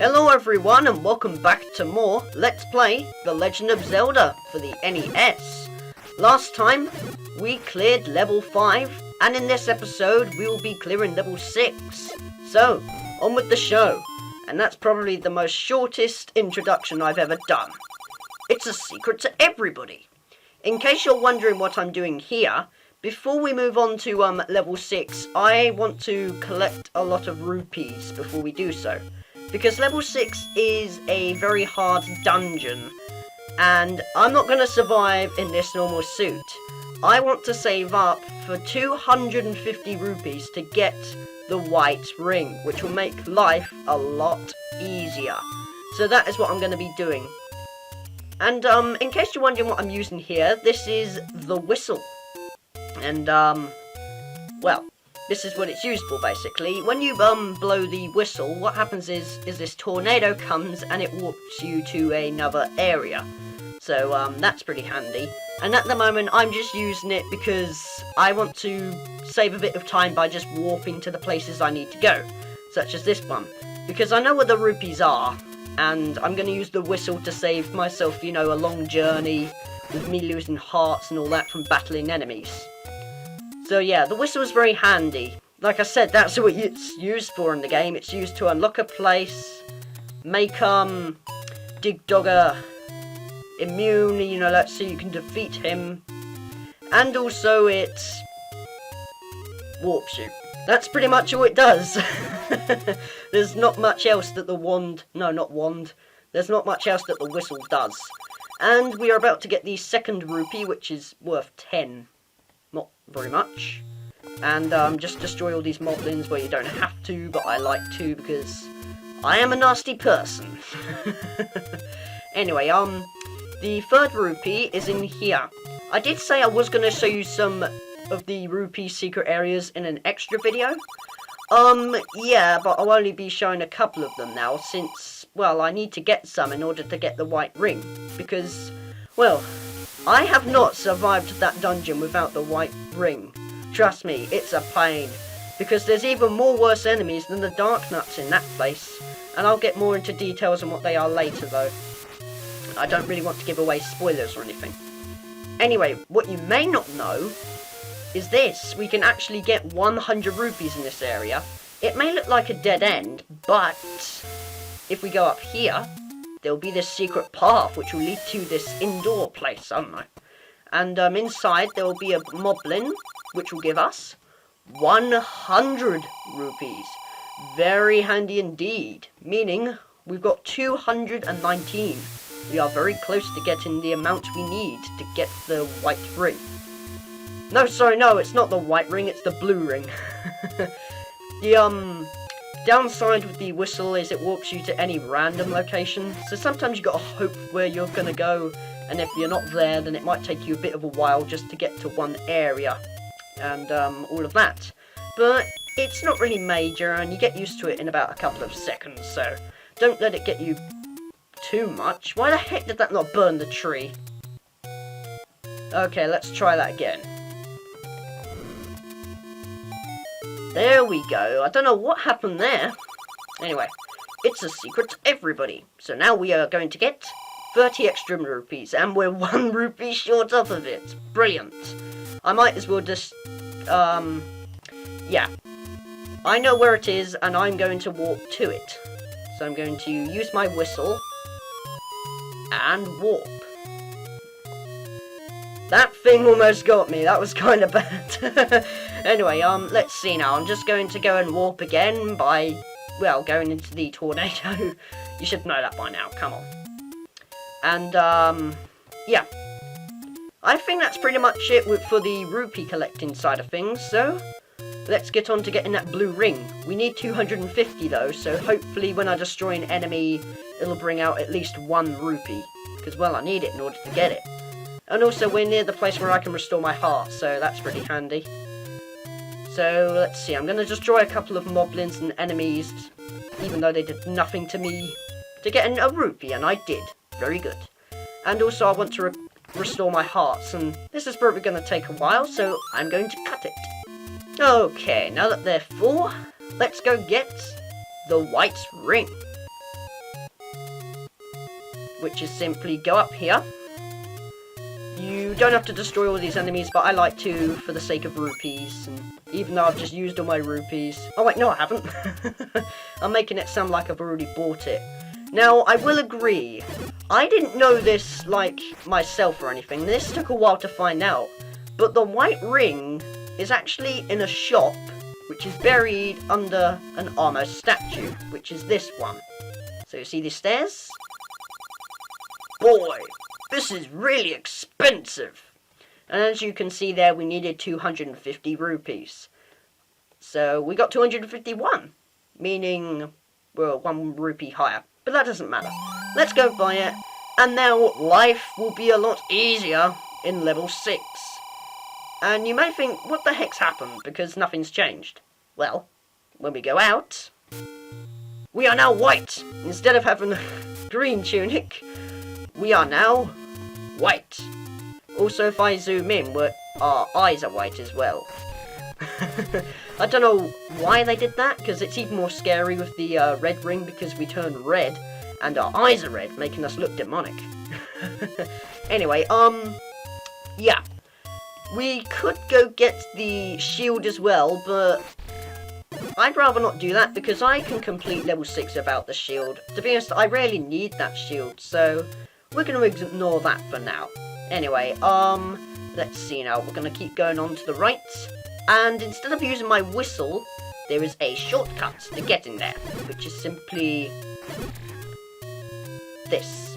Hello everyone and welcome back to more Let's Play The Legend of Zelda for the NES. Last time we cleared level 5 and in this episode we will be clearing level 6. So, on with the show. And that's probably the most shortest introduction I've ever done. It's a secret to everybody. In case you're wondering what I'm doing here, before we move on to level 6, I want to collect a lot of rupees before we do so. Because level 6 is a very hard dungeon, and I'm not going to survive in this normal suit. I want to save up for 250 rupees to get the white ring, which will make life a lot easier. So that is what I'm going to be doing. And in case you're wondering what I'm using here, this is the whistle. And well, this is what it's used for, basically. When you blow the whistle, what happens is this tornado comes and it warps you to another area. So that's pretty handy. And at the moment, I'm just using it because I want to save a bit of time by just warping to the places I need to go, such as this one. Because I know where the rupees are, and I'm going to use the whistle to save myself, you know, a long journey with me losing hearts and all that from battling enemies. So yeah, the whistle is very handy. Like I said, that's what it's used for in the game. It's used to unlock a place, make Dig Dogger immune, you know, let's see, you can defeat him, and also it warps you. That's pretty much all it does. There's not much else that the there's not much else that the whistle does. And we are about to get the second rupee, which is worth 10. Not very much. And just destroy all these moblins where you don't have to, but I like to because I am a nasty person. Anyway, the third rupee is in here. I did say I was going to show you some of the rupee secret areas in an extra video. Yeah, but I'll only be showing a couple of them now since, well, I need to get some in order to get the white ring. Because, well, I have not survived that dungeon without the white ring. Trust me, it's a pain. Because there's even more worse enemies than the Dark Nuts in that place. And I'll get more into details on what they are later though. I don't really want to give away spoilers or anything. Anyway, what you may not know is this. We can actually get 100 rupees in this area. It may look like a dead end, but if we go up here, there'll be this secret path which will lead to this indoor place, I don't know. And inside there will be a moblin, which will give us 100 rupees. Very handy indeed, meaning we've got 219. We are very close to getting the amount we need to get the white ring. No, sorry, no, it's not the white ring, it's the blue ring. The downside with the whistle is it warps you to any random location, so sometimes you gotta hope where you're gonna go, and if you're not there, then it might take you a bit of a while just to get to one area, and all of that. But it's not really major, and you get used to it in about a couple of seconds, so don't let it get you too much. Why the heck did that not burn the tree? Okay, let's try that again. There we go. I don't know what happened there. Anyway, it's a secret to everybody. So now we are going to get 30 extra rupees, and we're 1 rupee short off of it. Brilliant. I might as well just, yeah. I know where it is, and I'm going to walk to it. So I'm going to use my whistle and warp. That thing almost got me. That was kind of bad. Anyway, let's see now. I'm just going to go and warp again by, well, going into the tornado. You should know that by now. Come on. And, yeah. I think that's pretty much it for the rupee collecting side of things. So, let's get on to getting that blue ring. We need 250 though, so hopefully when I destroy an enemy, it'll bring out at least 1 rupee. Because, well, I need it in order to get it. And also, we're near the place where I can restore my heart, so that's pretty handy. So, let's see, I'm going to destroy a couple of moblins and enemies, even though they did nothing to me, to get a rupee, and I did. Very good. And also, I want to restore my hearts, and this is probably going to take a while, so I'm going to cut it. Okay, now that they're full, let's go get the white ring. which is simply go up here. You don't have to destroy all these enemies, but I like to for the sake of rupees, and even though I've just used all my rupees. Oh wait, no I haven't. I'm making it sound like I've already bought it. Now, I will agree, I didn't know this, like, myself or anything. This took a while to find out. But the white ring is actually in a shop, which is buried under an armor statue, which is this one. So you see these stairs? Boy, this is really expensive. And as you can see there, we needed 250 rupees. So we got 251, meaning we're 1 rupee higher. But that doesn't matter. Let's go buy it. And now life will be a lot easier in level 6. And you may think, what the heck's happened? Because nothing's changed. Well, when we go out, we are now white. Instead of having a green tunic, we are now white. Also, if I zoom in, our eyes are white as well. I don't know why they did that, because it's even more scary with the red ring, because we turn red, and our eyes are red, making us look demonic. Anyway, yeah. We could go get the shield as well, but I'd rather not do that, because I can complete level 6 without the shield. To be honest, I rarely need that shield, so we're going to ignore that for now. Anyway, let's see now. We're going to keep going on to the right. And instead of using my whistle, there is a shortcut to get in there, which is simply this.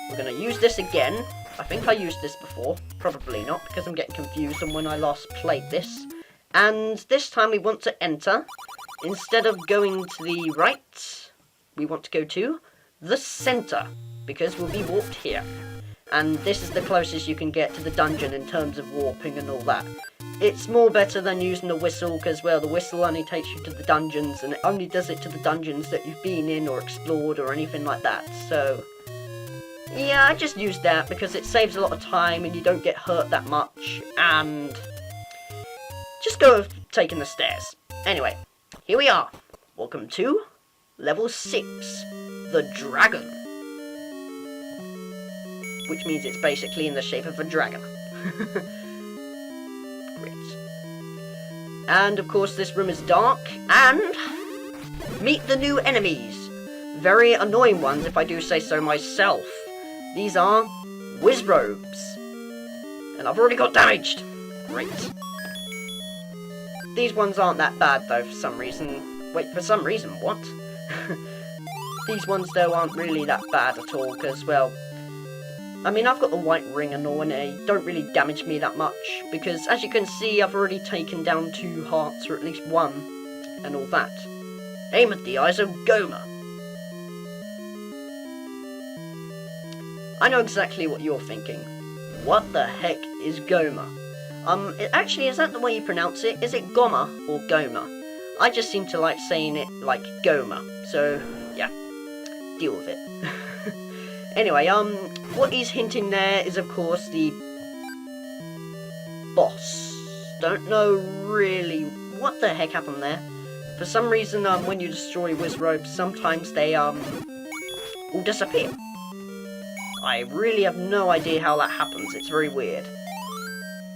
We're going to use this again. I think I used this before. Probably not, because I'm getting confused on when I last played this. And this time we want to enter. Instead of going to the right, we want to go to the center, because we'll be warped here. And this is the closest you can get to the dungeon in terms of warping and all that. It's more better than using the whistle, because, well, the whistle only takes you to the dungeons, and it only does it to the dungeons that you've been in or explored or anything like that. So, yeah, I just use that because it saves a lot of time and you don't get hurt that much. And just go with taking the stairs. Anyway, here we are. Welcome to level 6, the dragon. Which means it's basically in the shape of a dragon. Great. And of course this room is dark, and meet the new enemies. Very annoying ones if I do say so myself. These are Wizrobes. And I've already got damaged. Great. These ones aren't that bad though for some reason. Wait, for some reason, what? These ones though aren't really that bad at all, because, well, I mean, I've got the white ring and all, and they don't really damage me that much, because as you can see, I've already taken down 2 hearts, or at least 1, and all that. Aim at the eyes of Goma. I know exactly what you're thinking. What the heck is Goma? Actually, is that the way you pronounce it? Is it Goma or Goma? I just seem to like saying it like Goma, so, yeah, deal with it. Anyway, what he's hinting there is, of course, the boss. Don't know really what the heck happened there. For some reason, when you destroy Wizrobes, sometimes they, all disappear. I really have no idea how that happens. It's very weird.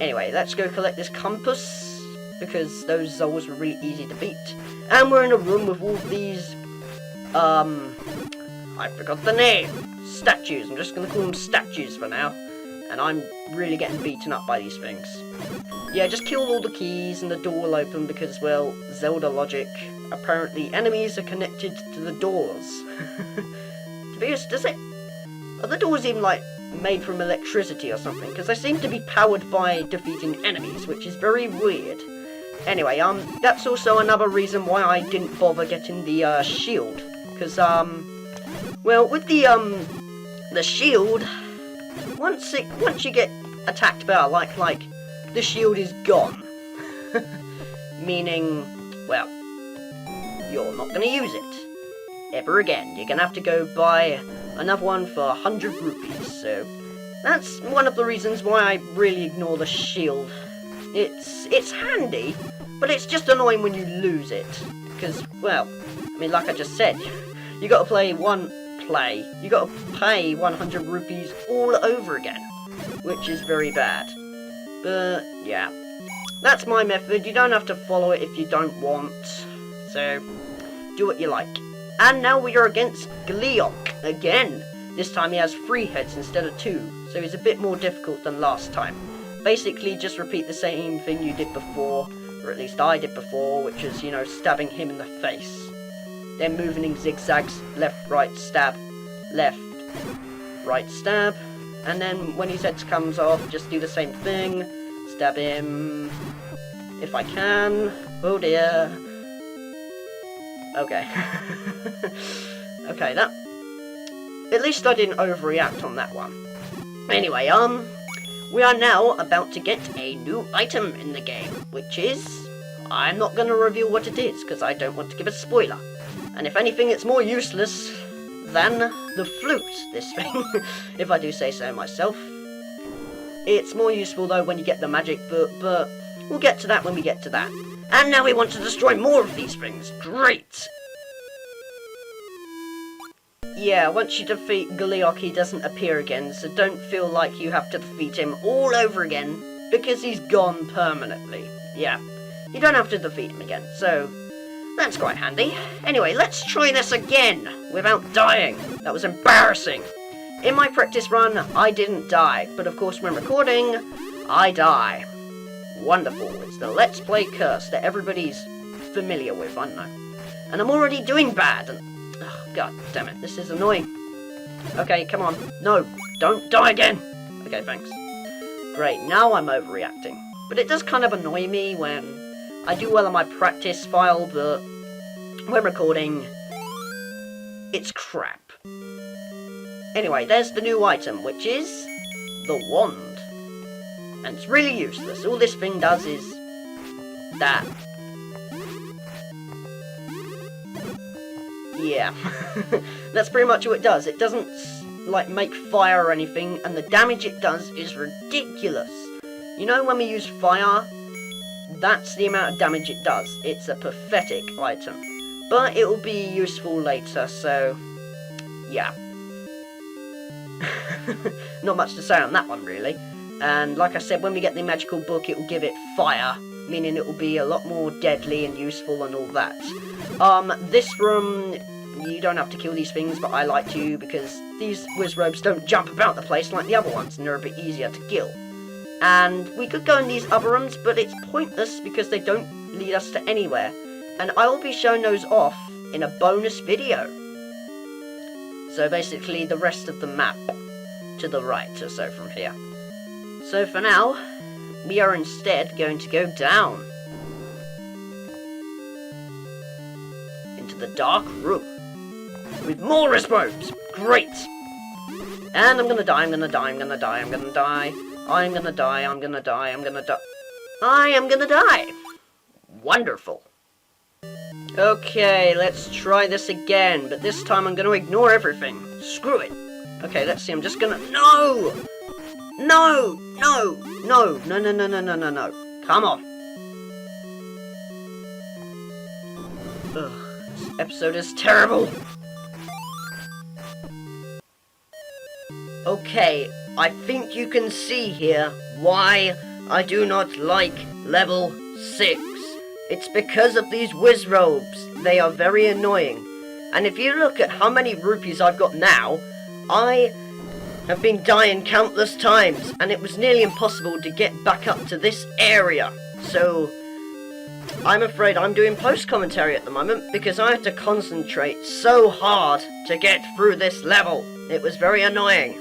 Anyway, let's go collect this compass, because those Zols were really easy to beat. And we're in a room with all these, I forgot the name. Statues. I'm just going to call them statues for now. And I'm really getting beaten up by these things. Yeah, just kill all the keys and the door will open because, well, Zelda logic. Apparently enemies are connected to the doors. To be honest, are the doors even, like, made from electricity or something? Because they seem to be powered by defeating enemies, which is very weird. Anyway, that's also another reason why I didn't bother getting the, shield. Because, well, with the shield, once you get attacked by a like, the shield is gone. Meaning, well, you're not going to use it ever again. You're going to have to go buy another one for 100 rupees. So that's one of the reasons why I really ignore the shield. It's handy, but it's just annoying when you lose it. Because, well, I mean, like I just said, You gotta you gotta pay 100 rupees all over again, which is very bad. But, yeah. That's my method. You don't have to follow it if you don't want. So, do what you like. And now we are against Gleeok again. This time he has 3 heads instead of 2, so he's a bit more difficult than last time. Basically, just repeat the same thing you did before, or at least I did before, which is, you know, stabbing him in the face. Then moving in zigzags, left, right, stab, left, right, stab. And then when his head comes off, just do the same thing. Stab him, if I can. Oh dear. Okay. Okay, that... At least I didn't overreact on that one. Anyway, we are now about to get a new item in the game, which is... I'm not going to reveal what it is, because I don't want to give a spoiler. And if anything, it's more useless than the flute, this thing, if I do say so myself. It's more useful, though, when you get the magic book, but we'll get to that when we get to that. And now we want to destroy more of these things. Great! Yeah, once you defeat Gleeok, he doesn't appear again, so don't feel like you have to defeat him all over again, because he's gone permanently. Yeah, you don't have to defeat him again, so that's quite handy. Anyway, let's try this again, without dying. That was embarrassing. In my practice run, I didn't die, but of course when recording, I die. Wonderful, it's the Let's Play curse that everybody's familiar with, I know. And I'm already doing bad, and... Oh, god damn it, this is annoying. Okay, come on. No, don't die again! Okay, thanks. Great, now I'm overreacting. But it does kind of annoy me when I do well on my practice file, but when recording, it's crap. Anyway, there's the new item, which is the wand. And it's really useless. All this thing does is that. Yeah, that's pretty much what it does. It doesn't, like, make fire or anything, and the damage it does is ridiculous. You know, when we use fire, that's the amount of damage it does. It's a pathetic item. But it will be useful later, so yeah. Not much to say on that one, really. And like I said, when we get the magical book, it will give it fire, meaning it will be a lot more deadly and useful and all that. This room, you don't have to kill these things, but I like to, because these wizrobes don't jump about the place like the other ones, and they're a bit easier to kill. And we could go in these other rooms, but it's pointless because they don't lead us to anywhere. And I will be showing those off in a bonus video. So basically the rest of the map to the right or so from here. So for now, we are instead going to go down into the dark room with more wizrobes. Great! And I'm gonna die, I'm gonna die, I'm gonna die, I'm gonna die. I'm gonna die, I'm gonna die, I'm gonna die. I am gonna die! Wonderful. Okay, let's try this again, but this time I'm gonna ignore everything. Screw it. Okay, let's see, I'm just gonna... No! No! No! No! No, no, no, no, no, no, no. Come on. Ugh, this episode is terrible. Okay, I think you can see here why I do not like level 6. It's because of these wizrobes. They are very annoying. And if you look at how many rupees I've got now, I have been dying countless times, and it was nearly impossible to get back up to this area. So, I'm afraid I'm doing post-commentary at the moment, because I had to concentrate so hard to get through this level. It was very annoying.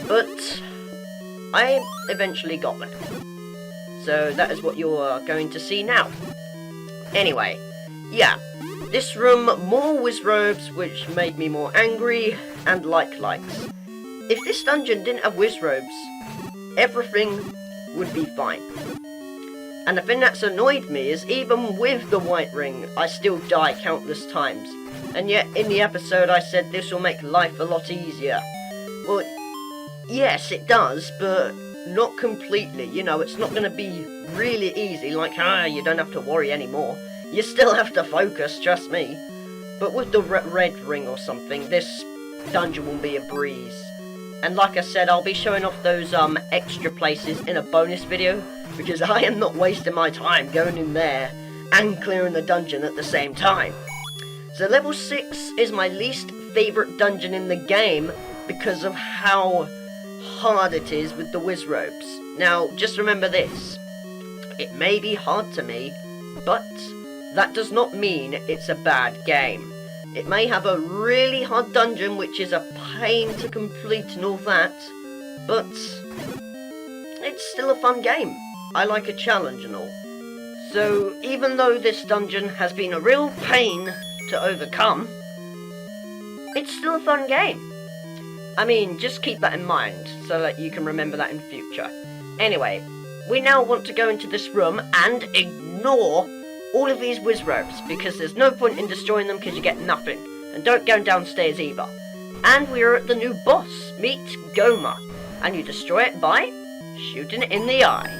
But I eventually got there. So that is what you're going to see now. Anyway, yeah. This room, more wizrobes, which made me more angry, and likes. If this dungeon didn't have wizrobes, everything would be fine. And the thing that's annoyed me is even with the white ring, I still die countless times. And yet, in the episode I said this will make life a lot easier. Well, yes, it does, but not completely. You know, it's not going to be really easy, like, you don't have to worry anymore. You still have to focus, trust me. But with the red ring or something, this dungeon will be a breeze. And like I said, I'll be showing off those extra places in a bonus video, because I am not wasting my time going in there and clearing the dungeon at the same time. So level 6 is my least favourite dungeon in the game because of how hard it is with the whiz ropes. Now, just remember this. It may be hard to me, but that does not mean it's a bad game. It may have a really hard dungeon which is a pain to complete and all that, but it's still a fun game. I like a challenge and all. So even though this dungeon has been a real pain to overcome, it's still a fun game. I mean, just keep that in mind so that you can remember that in future. Anyway, we now want to go into this room and ignore all of these whiz ropes, because there's no point in destroying them because you get nothing. And don't go downstairs either. And we're at the new boss, meet Goma. And you destroy it by shooting it in the eye.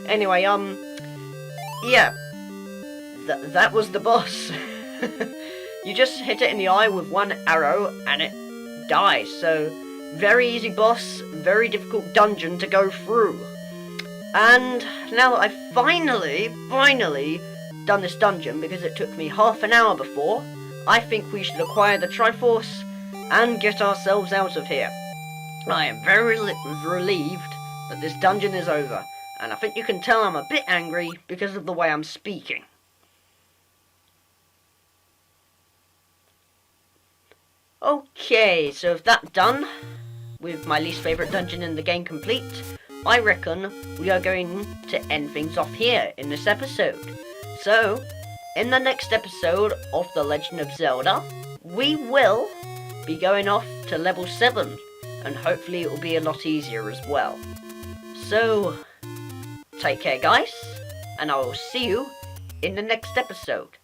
Anyway, yeah. That was the boss. You just hit it in the eye with one arrow and it dies. So, very easy boss, very difficult dungeon to go through. And now that I've finally done this dungeon, because it took me half an hour before, I think we should acquire the Triforce and get ourselves out of here. I am very relieved that this dungeon is over, and I think you can tell I'm a bit angry because of the way I'm speaking. Okay, so with that done, with my least favourite dungeon in the game complete, I reckon we are going to end things off here in this episode. So, in the next episode of The Legend of Zelda, we will be going off to level 7, and hopefully it will be a lot easier as well. So, take care guys, and I will see you in the next episode.